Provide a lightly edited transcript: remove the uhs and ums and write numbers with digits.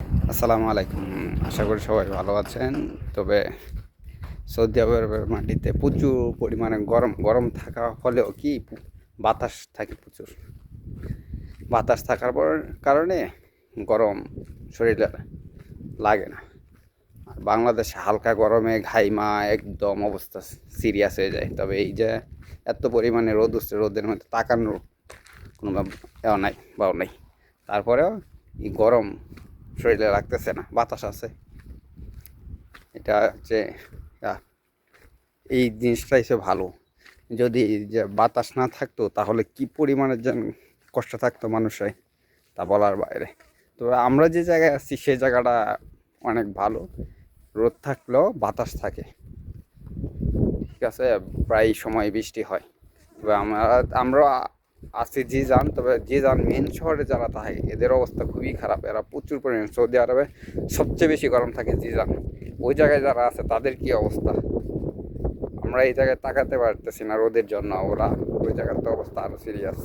আসসালামু আলাইকুম। আশা করি সবাই ভালো আছেন। তবে সৌদি আরবের মাটিতে প্রচুর পরিমাণে গরম থাকা হলেও কি বাতাস থাকে প্রচুর। বাতাস থাকার কারণে গরম শরীরে লাগে না। আর বাংলাদেশে হালকা গরমে ঘাইমা একদম অবস্থা সিরিয়াস হয়ে যায়। তবে এই যে এত পরিমাণে রোদ উঠছে, রোদের মধ্যে তাকানোর কোনো বাও নাই। তারপরেও এই গরম শরীরে লাগতেছে না, বাতাস আছে। এটা হচ্ছে আহ, এই জিনিসটা এসে ভালো। যদি যে বাতাস না থাকতো তাহলে কি পরিমাণের যেন কষ্ট থাকতো মানুষের, তা বলার বাইরে। তবে আমরা যে জায়গায় আছি সেই জায়গাটা অনেক ভালো। রোদ থাকলেও বাতাস থাকে, ঠিক আছে। প্রায় সময় বৃষ্টি হয়। তবে আমরা আছি জিজান, তবে জিজান মেন শহরে যারা থাকে এদের অবস্থা খুবই খারাপ। এরা প্রচুর পরিমাণে, সৌদি আরবে সবচেয়ে বেশি গরম থাকে জিজান। ওই জায়গায় যারা আছে তাদের কি অবস্থা, আমরা এই জায়গায় তাকাতে পারতেছি না রোদের জন্য। ওরা ওই জায়গার তো অবস্থা আরো সিরিয়াস।